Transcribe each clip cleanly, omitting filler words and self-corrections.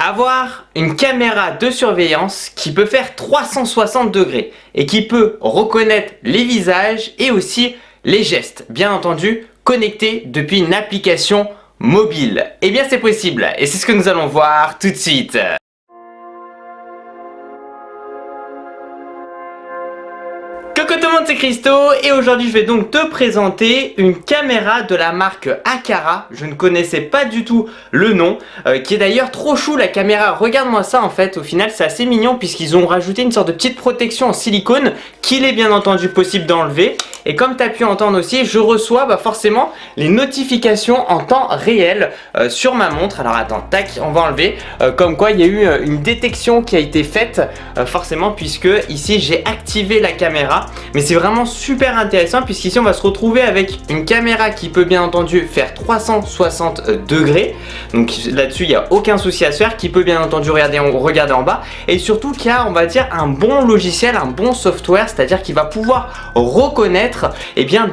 Avoir une caméra de surveillance qui peut faire 360 degrés et qui peut reconnaître les visages et aussi les gestes, bien entendu connectés depuis une application mobile. Eh bien c'est possible et c'est ce que nous allons voir tout de suite. Coucou tout le monde, c'est Christo et aujourd'hui je vais donc te présenter une caméra de la marque Aqara. Je ne connaissais pas du tout le nom, qui est d'ailleurs trop chou la caméra. Regarde-moi ça en fait, au final c'est assez mignon puisqu'ils ont rajouté une sorte de petite protection en silicone qu'il est bien entendu possible d'enlever. Et comme tu as pu entendre aussi, je reçois forcément les notifications en temps réel sur ma montre. Alors attends, tac, on va enlever. Comme quoi il y a eu une détection qui a été faite forcément puisque ici j'ai activé la caméra. Mais c'est vraiment super intéressant puisqu'ici on va se retrouver avec une caméra qui peut bien entendu faire 360 degrés. Donc là-dessus il n'y a aucun souci à se faire, qui peut bien entendu regarder en bas. Et surtout qui a, on va dire, un bon logiciel, un bon software, c'est-à-dire qu'il va pouvoir reconnaître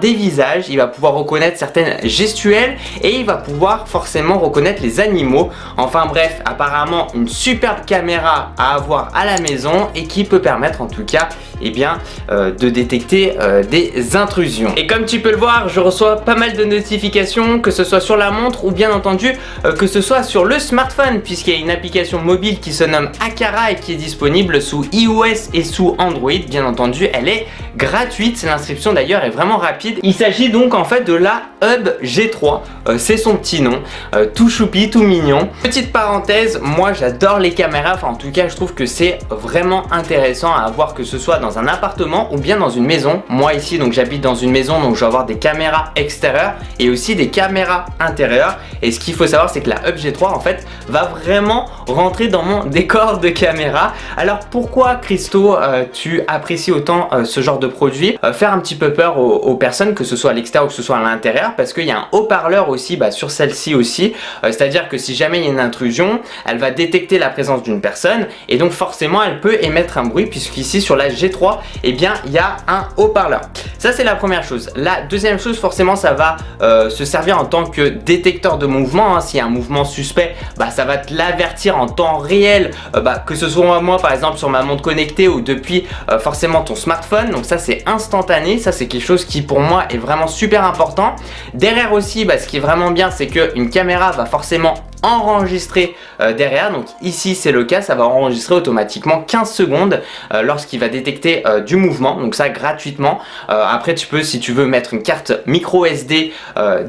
des visages, il va pouvoir reconnaître certaines gestuelles et il va pouvoir forcément reconnaître les animaux. Enfin bref, apparemment une superbe caméra à avoir à la maison et qui peut permettre en tout cas de détecter des intrusions. Et comme tu peux le voir, je reçois pas mal de notifications, que ce soit sur la montre ou bien entendu que ce soit sur le smartphone, puisqu'il y a une application mobile qui se nomme Aqara et qui est disponible sous iOS et sous Android. Bien entendu, elle est gratuite, l'inscription d'ailleurs est vraiment rapide. Il s'agit donc en fait de la Hub G3, c'est son petit nom, tout choupi, tout mignon. Petite parenthèse, moi j'adore les caméras, enfin en tout cas je trouve que c'est vraiment intéressant à avoir, que ce soit dans un appartement ou bien dans une maison. Moi ici donc j'habite dans une maison, donc je vais avoir des caméras extérieures et aussi des caméras intérieures. Et ce qu'il faut savoir, c'est que la Hub G3 en fait va vraiment rentrer dans mon décor de caméra. Alors pourquoi Christo tu apprécies autant ce genre de produit? Faire un petit peu peur aux personnes, que ce soit à l'extérieur ou que ce soit à l'intérieur, parce qu'il y a un haut-parleur aussi sur celle-ci aussi, c'est à dire que si jamais il y a une intrusion, elle va détecter la présence d'une personne et donc forcément elle peut émettre un bruit, puisqu'ici sur la G3 il y a un haut-parleur. Ça c'est la première chose. La deuxième chose, forcément ça va se servir en tant que détecteur de mouvement, s'il y a un mouvement suspect, ça va te l'avertir en temps réel, que ce soit moi par exemple sur ma montre connectée ou depuis forcément ton smartphone. Donc ça c'est instantané, ça c'est quelque chose qui pour moi est vraiment super important. Derrière aussi, ce qui est vraiment bien, c'est qu'une caméra va forcément enregistrer derrière. Donc ici c'est le cas, ça va enregistrer automatiquement 15 secondes lorsqu'il va détecter du mouvement, donc ça gratuitement. Après tu peux, si tu veux, mettre une carte micro SD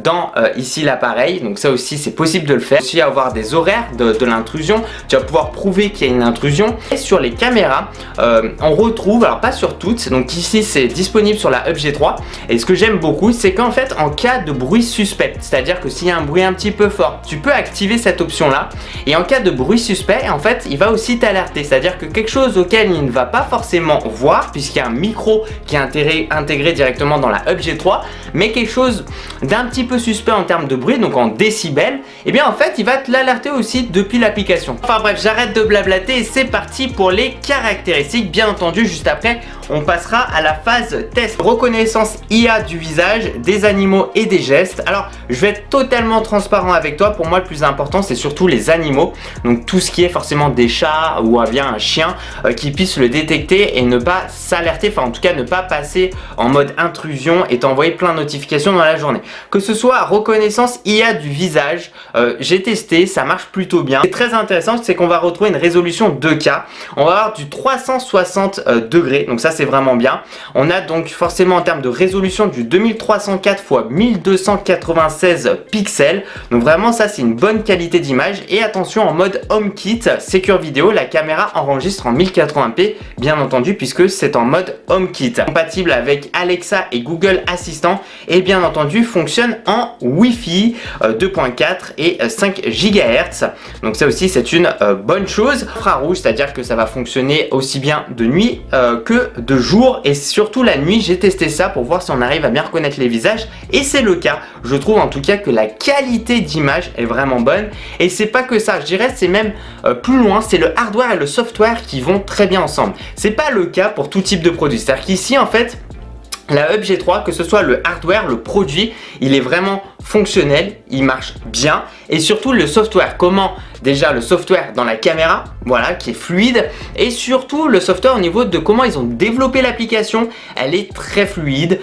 dans ici l'appareil, donc ça aussi c'est possible de le faire. Aussi avoir des horaires de l'intrusion, tu vas pouvoir prouver qu'il y a une intrusion. Et sur les caméras on retrouve, alors pas sur toutes, donc ici c'est disponible sur la Hub G3, et ce que j'aime beaucoup c'est qu'en fait en cas de bruit suspect, c'est à dire que s'il y a un bruit un petit peu fort, tu peux activer cette option là, et en cas de bruit suspect en fait il va aussi t'alerter, c'est à dire que quelque chose auquel il ne va pas forcément voir puisqu'il y a un micro qui est intégré directement dans la Hub G3, mais quelque chose d'un petit peu suspect en termes de bruit, donc en décibels, et bien en fait il va te l'alerter aussi depuis l'application. Enfin bref, j'arrête de blablater et c'est parti pour les caractéristiques. Bien entendu juste après on passera à la phase test. Reconnaissance IA du visage, des animaux et des gestes. Alors je vais être totalement transparent avec toi, pour moi le plus important c'est surtout les animaux, donc tout ce qui est forcément des chats ou bien un chien qui puisse le détecter et ne pas s'alerter, enfin en tout cas ne pas passer en mode intrusion et t'envoyer plein de notifications dans la journée. Que ce soit reconnaissance IA du visage, j'ai testé, ça marche plutôt bien. C'est très intéressant, c'est qu'on va retrouver une résolution 2K, on va avoir du 360 degrés, donc ça c'est vraiment bien. On a donc forcément en termes de résolution du 2304 x 1296 pixels, donc vraiment ça c'est une bonne qualité d'image. Et attention, en mode HomeKit Secure Video, la caméra enregistre en 1080p bien entendu puisque c'est en mode HomeKit. Compatible avec Alexa et Google Assistant, et bien entendu fonctionne en Wi-Fi 2.4 et 5 GHz, donc ça aussi c'est une bonne chose. Infrarouge, c'est à dire que ça va fonctionner aussi bien de nuit que de jour, et surtout la nuit. J'ai testé ça pour voir si on arrive à bien reconnaître les visages et c'est le cas. Je trouve en tout cas que la qualité d'image est vraiment bonne, et c'est pas que ça, je dirais c'est même plus loin, c'est le hardware et le software qui vont très bien ensemble. C'est pas le cas pour tout type de produit, c'est à dire qu'ici en fait la Hub G3, que ce soit le hardware, le produit, il est vraiment fonctionnel, il marche bien et surtout le software, comment déjà le software dans la caméra, voilà, qui est fluide et surtout le software au niveau de comment ils ont développé l'application, elle est très fluide,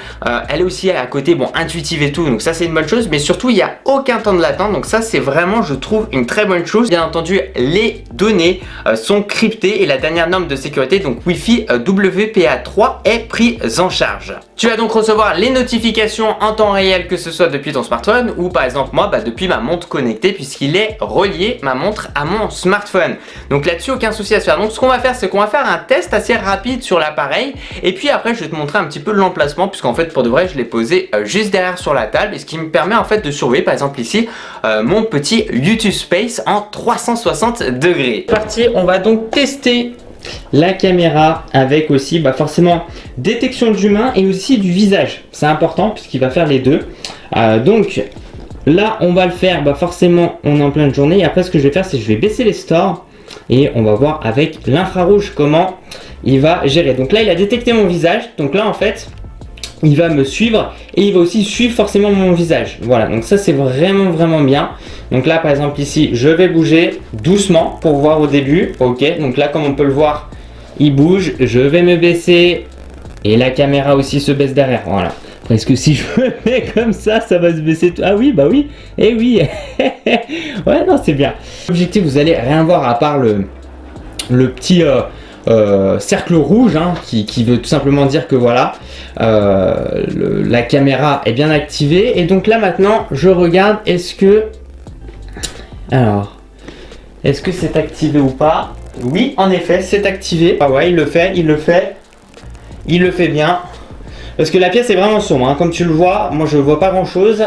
elle est aussi à côté, bon, intuitive et tout, donc ça c'est une bonne chose, mais surtout il n'y a aucun temps de latence, donc ça c'est vraiment, je trouve, une très bonne chose. Bien entendu, les données sont cryptées et la dernière norme de sécurité, donc Wi-Fi WPA3 est prise en charge. Tu vas donc recevoir les notifications en temps réel, que ce soit depuis ton smartphone ou par exemple moi depuis ma montre connectée, puisqu'il est relié ma montre à mon smartphone. Donc là-dessus aucun souci à se faire. Donc ce qu'on va faire, c'est qu'on va faire un test assez rapide sur l'appareil et puis après je vais te montrer un petit peu l'emplacement, puisqu'en fait pour de vrai je l'ai posé juste derrière sur la table, et ce qui me permet en fait de surveiller par exemple ici mon petit YouTube Space en 360 degrés. Parti, on va donc tester la caméra avec aussi forcément détection d'humain et aussi du visage. C'est important puisqu'il va faire les deux. Donc là on va le faire, forcément on est en pleine journée, et après ce que je vais faire c'est que je vais baisser les stores et on va voir avec l'infrarouge comment il va gérer. Donc là il a détecté mon visage, donc là en fait il va me suivre et il va aussi suivre forcément mon visage. Voilà, donc ça c'est vraiment bien. Donc là par exemple ici je vais bouger doucement pour voir au début. Ok, donc là comme on peut le voir il bouge, je vais me baisser et la caméra aussi se baisse derrière. Voilà, parce que si je me mets comme ça va se baisser. Ah oui, bah oui, et oui. Ouais, non, c'est bien. L'objectif, vous allez rien voir à part le petit cercle rouge qui veut tout simplement dire que voilà, la caméra est bien activée. Et donc là maintenant je regarde, est-ce que c'est activé ou pas? Oui, en effet c'est activé. Ah ouais, il le fait bien, parce que la pièce est vraiment sombre, comme tu le vois. Moi je vois pas grand chose,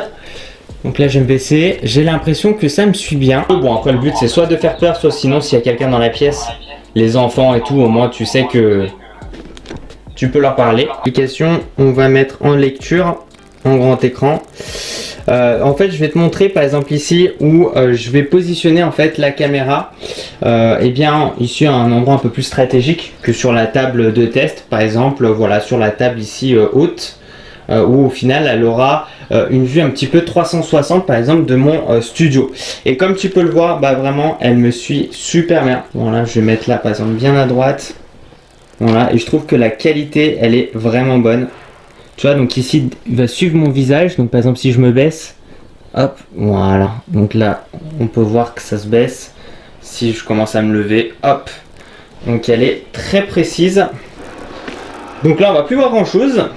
donc là je vais me baisser. J'ai l'impression que ça me suit bien. Bon, après le but c'est soit de faire peur, soit sinon s'il y a quelqu'un dans la pièce, les enfants et tout, au moins tu sais que tu peux leur parler. L'application, on va mettre en lecture, en grand écran. En fait, je vais te montrer par exemple ici où je vais positionner en fait la caméra. Et bien ici à un endroit un peu plus stratégique que sur la table de test, par exemple, voilà, sur la table ici haute, où au final elle aura une vue un petit peu 360 par exemple de mon studio. Et comme tu peux le voir, vraiment elle me suit super bien. Voilà, je vais mettre là par exemple bien à droite. Voilà, et je trouve que la qualité elle est vraiment bonne. Tu vois, donc ici il va suivre mon visage. Donc par exemple si je me baisse, hop, voilà, donc là on peut voir que ça se baisse. Si je commence à me lever, hop, donc elle est très précise. Donc là on va plus voir grand chose.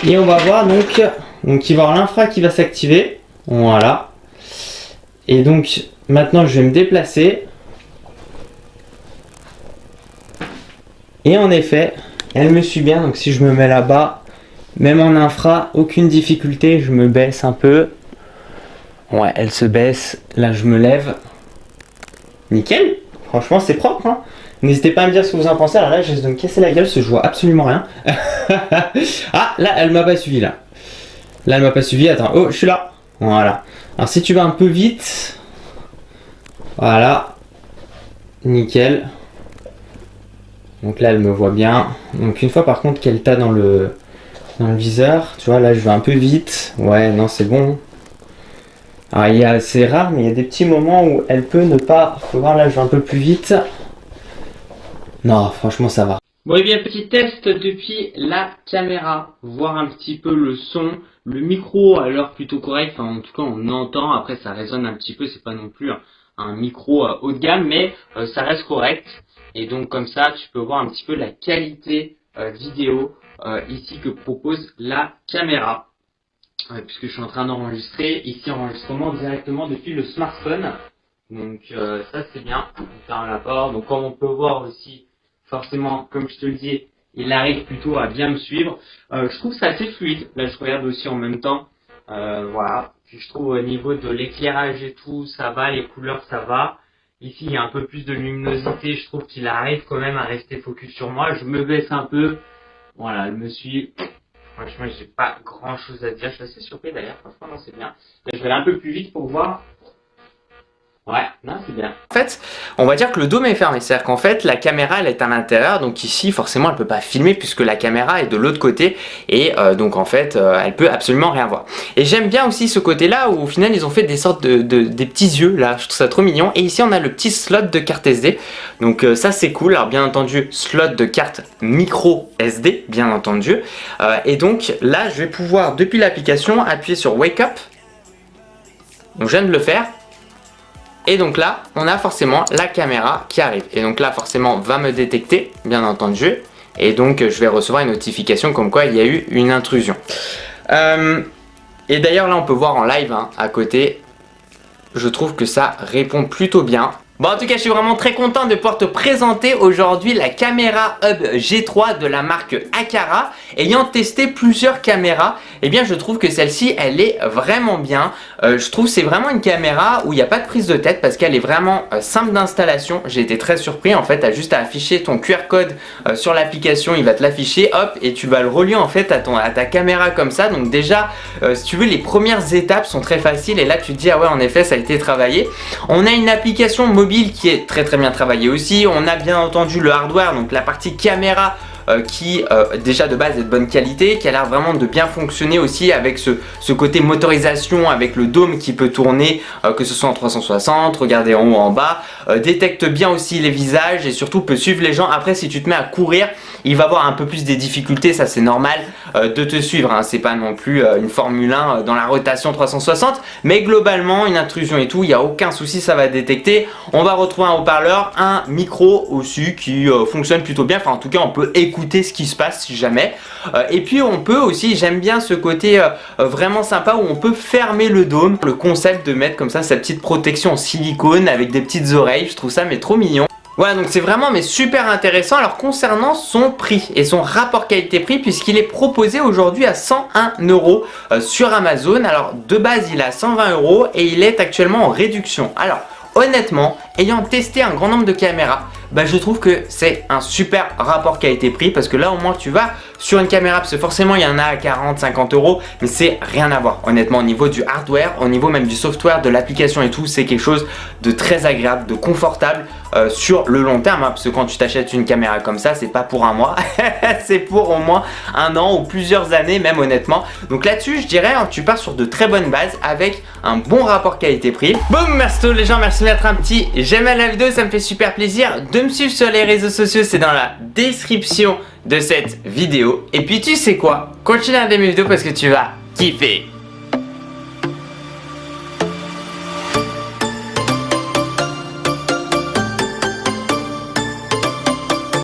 Et on va voir donc il va y avoir l'infra qui va s'activer. Voilà. Et donc maintenant je vais me déplacer. Et en effet, elle me suit bien. Donc si je me mets là-bas, même en infra, aucune difficulté, je me baisse un peu. Ouais, elle se baisse. Là je me lève. Nickel. Franchement c'est propre. N'hésitez pas à me dire ce que vous en pensez. Alors là je vais me casser la gueule parce que je vois absolument rien. Ah, là elle m'a pas suivi là. Là elle m'a pas suivi. Attends, oh je suis là. Voilà. Alors si tu vas un peu vite. Voilà. Nickel. Donc là elle me voit bien. Donc une fois par contre qu'elle t'a dans le viseur, tu vois, là je vais un peu vite. Ouais, non c'est bon. Alors c'est rare, mais il y a des petits moments où elle peut ne pas. Faut voir, là je vais un peu plus vite. Non, franchement ça va. Bon, et bien petit test depuis la caméra, voir un petit peu le son, le micro a l'air plutôt correct, enfin en tout cas on entend, après ça résonne un petit peu, c'est pas non plus un micro haut de gamme, mais ça reste correct. Et donc comme ça tu peux voir un petit peu la qualité vidéo ici que propose la caméra. Puisque je suis en train d'enregistrer, ici enregistrement directement depuis le smartphone. Donc ça c'est bien, on ferme la porte. Donc comme on peut voir aussi, forcément, comme je te le dis, il arrive plutôt à bien me suivre. Je trouve ça assez fluide, là je regarde aussi en même temps. Voilà, puis je trouve au niveau de l'éclairage et tout, ça va, les couleurs ça va. Ici il y a un peu plus de luminosité, je trouve qu'il arrive quand même à rester focus sur moi. Je me baisse un peu, voilà, elle me suit. Franchement, j'ai pas grand chose à dire. Je suis assez surpris d'ailleurs. Franchement, non, c'est bien. Là, je vais aller un peu plus vite pour voir. Ouais, non, c'est bien. En fait, on va dire que le dôme est fermé, c'est-à-dire qu'en fait, la caméra, elle est à l'intérieur, donc ici, forcément, elle peut pas filmer puisque la caméra est de l'autre côté, et donc en fait, elle peut absolument rien voir. Et j'aime bien aussi ce côté-là où au final, ils ont fait des sortes des petits yeux, là, je trouve ça trop mignon. Et ici, on a le petit slot de carte SD, donc ça, c'est cool. Alors, bien entendu, slot de carte micro SD, bien entendu. Et donc, là, je vais pouvoir, depuis l'application, appuyer sur Wake Up. Donc, je viens de le faire. Et donc là, on a forcément la caméra qui arrive. Et donc là, forcément, va me détecter, bien entendu. Et donc, je vais recevoir une notification comme quoi il y a eu une intrusion. Et d'ailleurs, là, on peut voir en live, hein, à côté. Je trouve que ça répond plutôt bien. Bon, en tout cas, je suis vraiment très content de pouvoir te présenter aujourd'hui la caméra Hub G3 de la marque Aqara. Ayant testé plusieurs caméras, eh bien, je trouve que celle-ci, elle est vraiment bien. Je trouve que c'est vraiment une caméra où il n'y a pas de prise de tête parce qu'elle est vraiment simple d'installation. J'ai été très surpris. En fait, tu as juste à afficher ton QR code sur l'application. Il va te l'afficher, hop, et tu vas le relier en fait à ta caméra comme ça. Donc déjà, si tu veux, les premières étapes sont très faciles. Et là, tu te dis, ah ouais, en effet, ça a été travaillé. On a une application mobile qui est très bien travaillé aussi. On a bien entendu le hardware, donc la partie caméra qui déjà de base est de bonne qualité, qui a l'air vraiment de bien fonctionner aussi avec ce côté motorisation, avec le dôme qui peut tourner, que ce soit en 360, regarder en haut, en bas, détecte bien aussi les visages et surtout peut suivre les gens. Après, si tu te mets à courir, il va avoir un peu plus des difficultés, ça c'est normal de te suivre, hein. C'est pas non plus une Formule 1 dans la rotation 360, mais globalement une intrusion et tout, il n'y a aucun souci, ça va détecter. On va retrouver un haut-parleur, un micro aussi qui fonctionne plutôt bien, enfin en tout cas on peut écouter ce qui se passe si jamais. Et puis on peut aussi, j'aime bien ce côté vraiment sympa où on peut fermer le dôme, le concept de mettre comme ça sa petite protection en silicone avec des petites oreilles, je trouve ça mais trop mignon. Voilà, donc c'est vraiment mais super intéressant. Alors concernant son prix et son rapport qualité-prix, puisqu'il est proposé aujourd'hui à 101 € sur Amazon. Alors de base il est à 120 € et il est actuellement en réduction. Alors honnêtement, ayant testé un grand nombre de caméras, je trouve que c'est un super rapport qualité-prix parce que là au moins tu vas sur une caméra, parce que forcément il y en a à 40-50 €, mais c'est rien à voir honnêtement au niveau du hardware, au niveau même du software, de l'application et tout, c'est quelque chose de très agréable, de confortable sur le long terme, hein, parce que quand tu t'achètes une caméra comme ça, c'est pas pour un mois, c'est pour au moins un an ou plusieurs années même honnêtement. Donc là-dessus je dirais tu pars sur de très bonnes bases avec un bon rapport qualité-prix. Boum, merci tous les gens, merci de mettre un petit j'aime à la vidéo, ça me fait super plaisir. De me suivre sur les réseaux sociaux, c'est dans la description de cette vidéo. Et puis tu sais quoi, continue à regarder mes vidéos parce que tu vas kiffer.